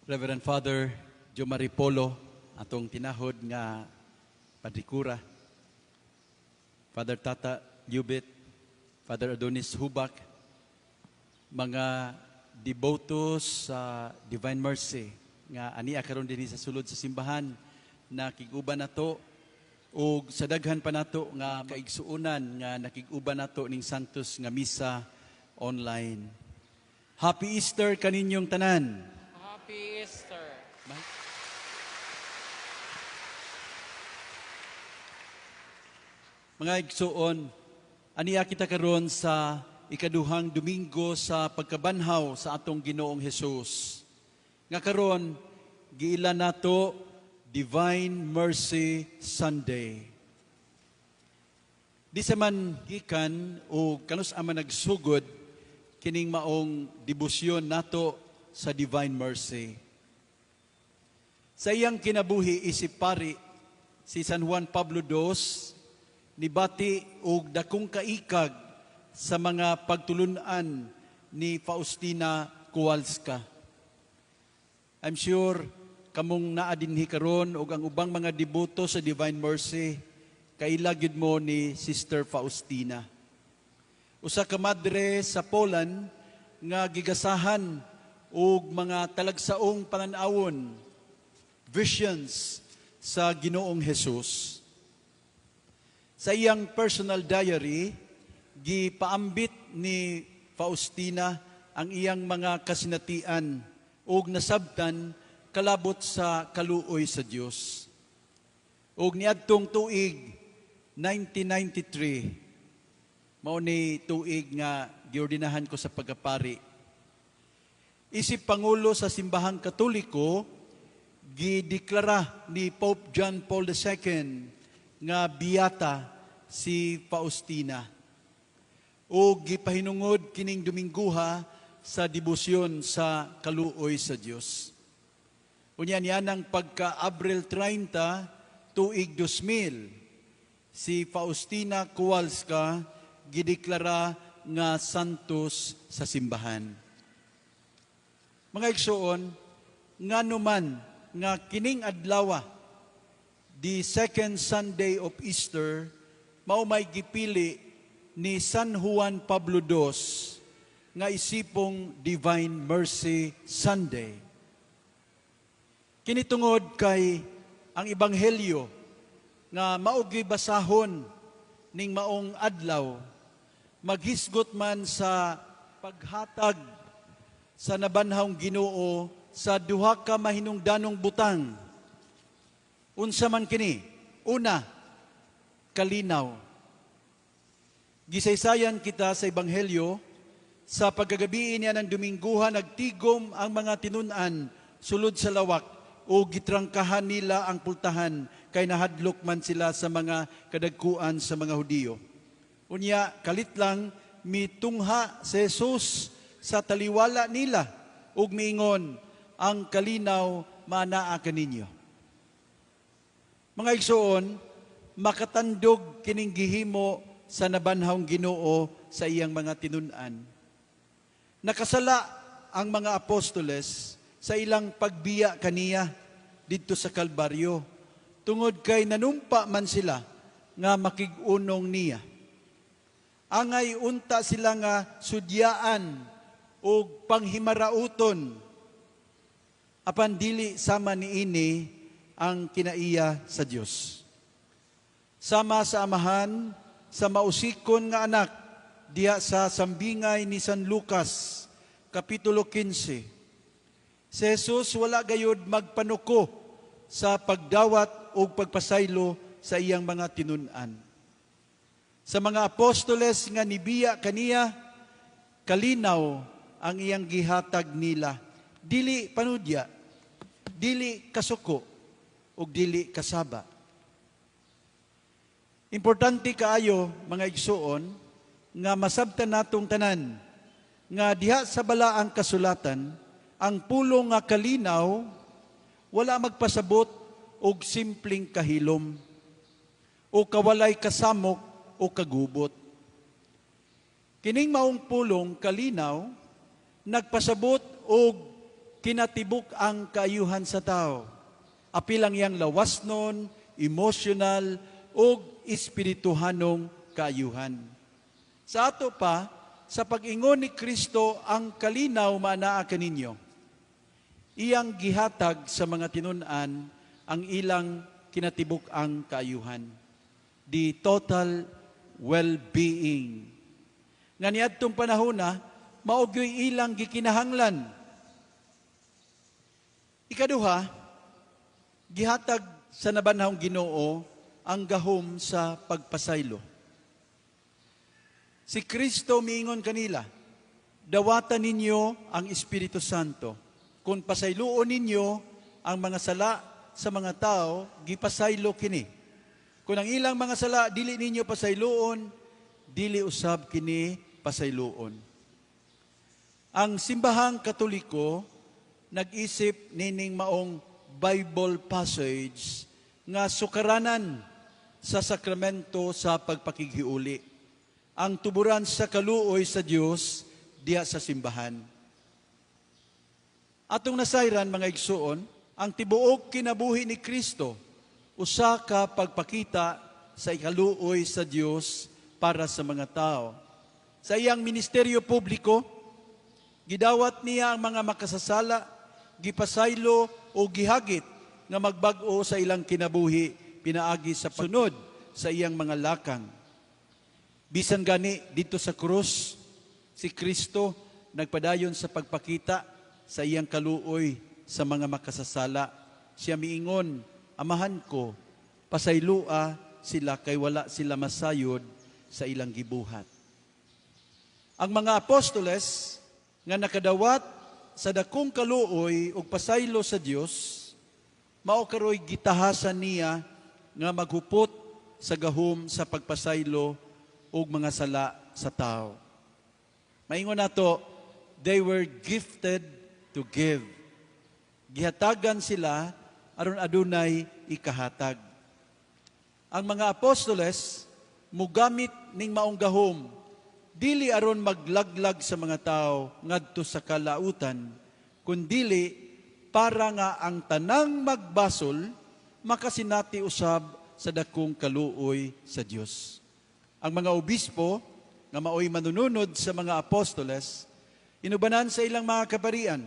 Reverend Father Joe Maripolo, atong tinahod nga padrikura, Father Tata Liubit, Father Adonis Hubak, mga devotos sa Divine Mercy nga ania karon dinhi sa sulod sa simbahan na kiguban nato ug sa daghan pa nato nga kaigsuonan nga nakiguban nato ning Santos nga misa online. Happy Easter kaninyong tanan. Happy Easter. Mga igsuon, aniya kita karon sa ikaduhang Domingo sa pagkabanhaw sa atong Ginoong Hesus. Nga karon giila nato Divine Mercy Sunday. Di sa man gikan o kanus aman nagsugod kining maong debosyon nato sa Divine Mercy. Sa iyang kinabuhi isip pari si San Juan Pablo II nibati og dakong kaikag sa mga pagtulunan ni Faustina Kowalska. I'm sure kamong naa dinhi karon og ang ubang mga deboto sa Divine Mercy kaila gyud mo ni Sister Faustina. Usa ka madre sa Poland nga gigasahan og mga talagsaong pananawon, visions sa Ginoong Hesus. Sa iyang personal diary, gipaambit ni Faustina ang iyang mga kasinatian ug nasabtan kalabot sa kaluoy sa Dios. Ug niadtong tuig 1993, mao ni tuig nga giordinahan ko sa pagkapari. Isip Pangulo sa Simbahang Katoliko, gideklara ni Pope John Paul II nga biyata si Faustina. O gipahinungod kining Dominguha sa debosyon sa kaluoy sa Dios. Unya niya ng pagka-Abril 30, tuig 2000, si Faustina Kowalska gideklara nga santos sa simbahan. Mga igsoon, nga numan nga kining adlaw, the second Sunday of Easter, mao may gipili ni San Juan Pablo II nga isipong Divine Mercy Sunday. Kinitungod kay ang Ebanghelyo nga maugi basahon ning maong adlaw, maghisgot man sa paghatag sa nabanhawng Ginoo sa duha ka mahinungdanong butang. Unsa man kini? Una, kalinaw. Gisaysayan kita sa Ebanghelyo, sa pagkagabi niya ng Dominguha, nagtigom ang mga tinunan sulod sa lawak o gitrangkahan nila ang pultahan kay nahadlok man sila sa mga kadagkuan sa mga Hudiyo. Unya, kalit lang, mitungha si Jesus sa taliwala nila ug miingon, ang kalinaw manaa kaninyo. Mga igsoon, makatandog kining gihimo sa nabanhawng Ginoo sa iyang mga tinunan. Nakasala ang mga apostoles sa ilang pagbiya kaniya didto sa Kalbaryo, tungod kay nanumpa man sila nga makig-unong niya. Angay unta sila nga sudyaan o panghimarauton, apan dili sama niini ang kinaiya sa Dios. Sama sa amahan, sa mausikon nga anak, diya sa sambingay ni San Lucas, Kapitulo 15. Si Jesus wala gayud magpanuko sa pagdawat o pagpasaylo sa iyang mga tinunan. Sa mga apostoles nga nibiya kaniya, kalinaw ang iyang gihatag nila. Dili panudya, dili kasuko, ug dili kasaba. Importante kaayo, mga igsuon, nga masabtan natong tanan, nga diha sa balaang kasulatan, ang pulong nga kalinaw, wala magpasabot og simpleng kahilom, o kawalay kasamok o kagubot. Kining maong pulong kalinaw, nagpasabot og kinatibuk ang kaayuhan sa tao. Apilang yang lawas nun, emotional, o espirituhanong kaayuhan. Sa ato pa, sa pag-ingon ni Kristo ang kalinaw manaa kaninyo. Iyang gihatag sa mga tinunan ang ilang kinatibuk ang kaayuhan. The total well-being. Nga niadtong panahon na, maugyoy ilang gikinahanglan. Ikaduha, gihatag sa nabanhawng Ginoo ang gahom sa pagpasaylo. Si Kristo miingon kanila, dawatan ninyo ang Espiritu Santo. Kung pasayloon ninyo ang mga sala sa mga tao, gipasaylo kini. Kung ang ilang mga sala, dili ninyo pasayloon, dili usab kini pasayloon. Ang simbahang Katoliko, nag-isip nining maong Bible passage nga sukaranan sa sakramento sa pagpakighiuli. Ang tuburan sa kaluoy sa Dios diha sa simbahan. Atong nasayran mga igsuon, ang tibuok kinabuhi ni Kristo usa ka pagpakita sa ikaluoy sa Dios para sa mga tao. Sa iyang ministeryo publiko, gidawat niya ang mga makasasala, gipasaylo o gihagit nga magbag-o sa ilang kinabuhi pinaagi sa sunod sa iyang mga lakang. Bisan gani dito sa krus, si Kristo nagpadayon sa pagpakita sa iyang kaluoy sa mga makasasala. Siya miingon, amahan ko, pasaylua sila kay wala sila masayod sa ilang gibuhat. Ang mga apostoles nga nakadawat sa dakong kaluoy ug pasaylo sa Dios, mao karoy gitahasan niya nga maghupot sa gahom sa pagpasaylo ug mga sala sa tao. Maingon nato, they were gifted to give. Gihatagan sila aron adunay ikahatag. Ang mga apostoles mugamit ning maong gahom dili aron maglaglag sa mga tao ngadto sa kalautan, kundili para nga ang tanang magbasol makasinati usab sa dakong kaluoy sa Dios. Ang mga obispo nga maoy manununod sa mga apostoles, inubanan sa ilang mga kaparian,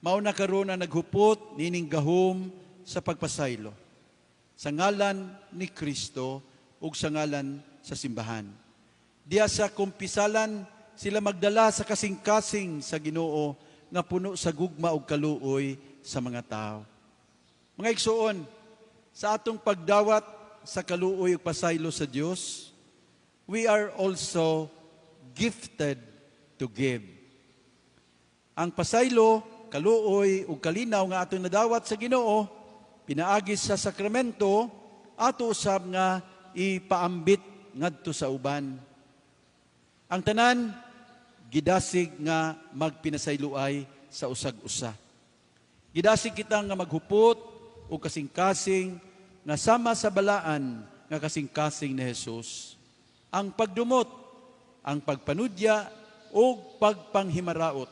mao na karon ang naghupot nining gahom sa pagpasaylo sa ngalan ni Kristo ug sa ngalan sa simbahan. Diya sa kumpisalan sila magdala sa kasing-kasing sa Ginoo nga puno sa gugma ug kaluoy sa mga tao. Mga igsuon, sa atong pagdawat sa kaluoy ug pasaylo sa Dios, we are also gifted to give. Ang pasaylo, kaluoy ug kalinaw nga atong nadawat sa Ginoo pinaagi sa sakramento ato usab nga ipaambit ngadto sa uban. Ang tanan gidasig nga magpinasayloay sa usag-usa. Gidasig kita nga maghupot og kasing-kasing nga sama sa balaan nga kasing-kasing ni Jesus. Ang pagdumot, ang pagpanudya o pagpanghimaraot,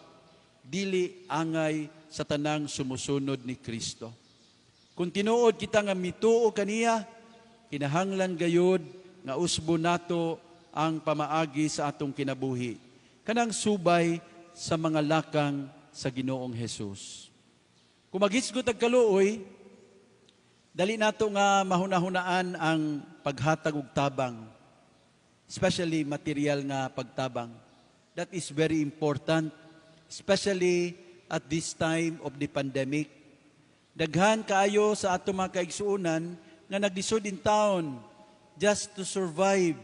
dili angay sa tanang sumusunod ni Kristo. Kung tinuod kita nga mituo kaniya, kinahanglan gayud nga usbo nato ang pamaagi sa atong kinabuhi. Kanang subay sa mga lakang sa Ginoong Hesus. Kung maghisgot ang kaluoy, dali nato nga mahunahunaan ang paghatag og tabang, especially material nga pagtabang. That is very important, especially at this time of the pandemic. Daghan kaayo sa ato mga kaigsuunan nga naglisod in town just to survive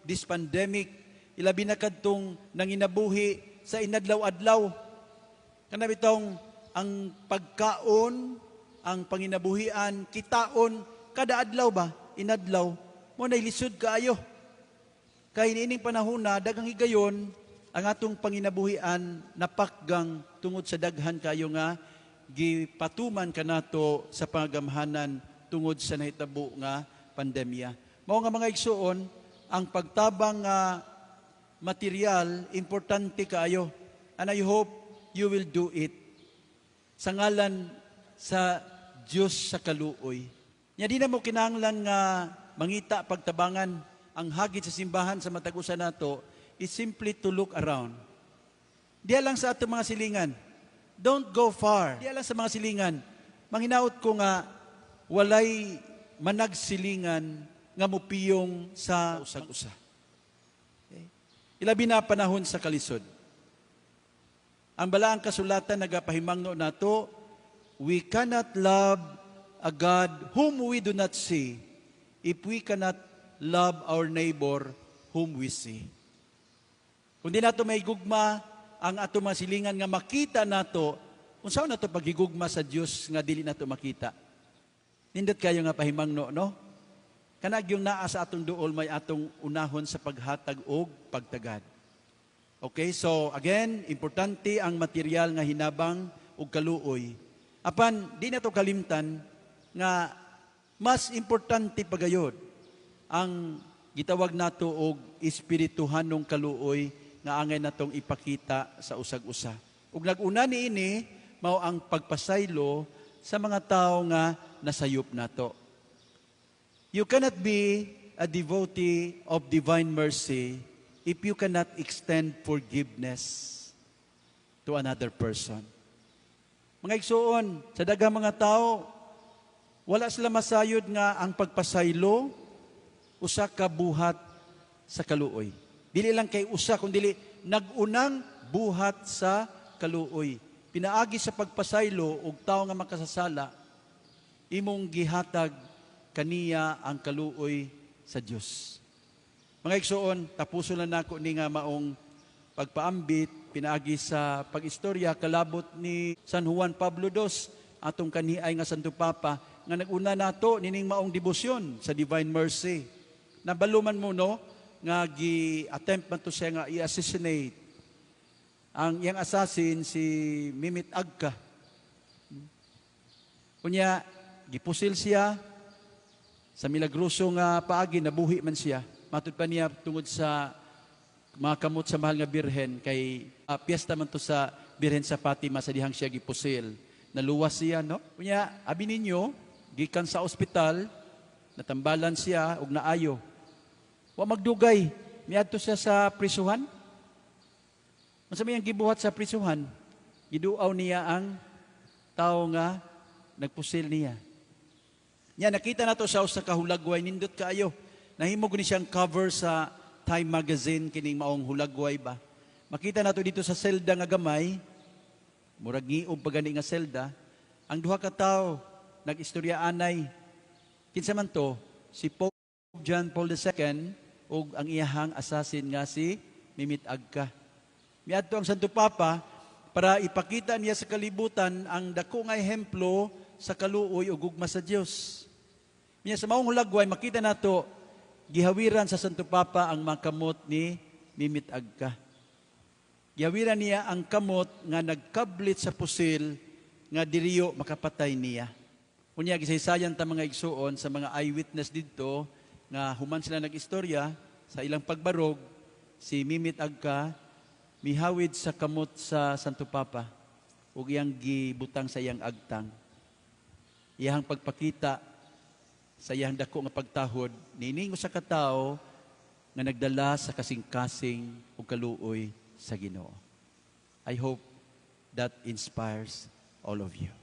this pandemic. Ilabi na kadtong nanginabuhi sa inadlaw-adlaw. Kana bitong ang pagkaon, ang panginabuhian, kitaon, kada adlaw ba? Inadlaw. Mo na ilisod kaayo. Kay niining panahon na daghang higayon ang atong panginabuhian napakgang tungod sa daghan kayo nga gipatuman kanato sa pangamhanan tungod sa nahitabo nga pandemya. Mao nga mga igsuon, ang pagtabang nga material importante kaayo. And I hope you will do it. sa ngalan sa Dios sa kaluoy. Nya di na mo kinahanglan nga mangita pagtabangan ang hagit sa simbahan sa matag usa nato is simply to look around. Diya lang sa ato mga silingan. Don't go far. Diya lang sa mga silingan. Manghinaot ko nga walay managsilingan nga mupiyong sa usag-usa. Okay? Ilabi na panahon sa kalisod. Ang balaang kasulatan nagapahimangno nato, we cannot love a God whom we do not see if we cannot love our neighbor whom we see. Kung di nato may gugma ang ato mga silingan nga makita nato, unsaon nato paghigugma sa Dios nga dili nato makita. Nindot kayo nga pahimangno, no? Kanag yung naa sa atong duol may atong unahon sa paghatag og pagtagad. Okay, so again, importante ang material nga hinabang og kaluoy. Apan di nato kalimtan nga mas importante pagayod ang gitawag nato og espirituhanong kaluoy nga angay natong ipakita sa usag-usa. Ug nag-una niini mao ang pagpasaylo sa mga tawo nga nasayop nato. You cannot be a devotee of divine mercy if you cannot extend forgiveness to another person. Mga igsuon, sa daghang mga tao, wala sila masayod nga ang pagpasaylo usa ka buhat sa kaluoy. Dili lang kay usa kundi nagunang buhat sa kaluoy. Pinaagi sa pagpasaylo og tawo nga makasasala, imong gihatag kaniya ang kaluoy sa Dios. Mga igsuon, tapuson na nako ni nga maong pagpaambit pinaagi sa pagistorya kalabot ni San Juan Pablo II, atong kaniay nga Santo Papa nga naguna nato nining maong debosyon sa Divine Mercy. Nabaluman mo no nga gi-attempt man to siya nga i-assassinate ang iyang assassin si Mimit Agka. Kunya gipusil siya sa milagroso nga paagi nabuhi man siya. Matud pa niya tungod sa mga kamot sa mahal nga birhen kay piyesta man to sa Birhen sa Fatima sa dihang siya gipusil. Naluwas siya no. Kunya abi ninyo gikan sa ospital natambalan siya og naayo. Wa magdugay, miadto siya sa prisuhan. Unsa may ang gibuhat sa prisuhan? Giduaw niya ang tao nga nagpusil niya. Nya nakita nato siya sa kahulagway nindot kaayo. Nahimo guni siyang cover sa Time magazine kining maong hulagway ba. Makita nato dito sa selda nga gamay, murag giog pa gani nga selda, ang duha ka tawo nagistorya anay. Kinsa man to? Si Pope John Paul II ug ang iyahang assassin nga si Mimit Agka. Miadto ang Santo Papa para ipakita niya sa kalibutan ang dako nga ehemplo sa kaluoy ug gugma sa Dios. Minya sa maong hulagway makita nato gihawiran sa Santo Papa ang mga kamot ni Mimit Agka. Gihawiran niya ang kamot nga nagkablit sa pusil nga diriyo makapatay niya. Unya gisaysayan ta mga igsuon sa mga eyewitness didto nga human sila nag-istorya sa ilang pagbarog, si Mimit Agka mihawid sa kamot sa Santo Papa ug iyang gibutang sa iyang agtang. Iyang pagpakita sa iyang dako nga pagtahod nining usa ka tawo nga nagdala sa kasing-kasing ug kaluoy sa Ginoo. I hope that inspires all of you.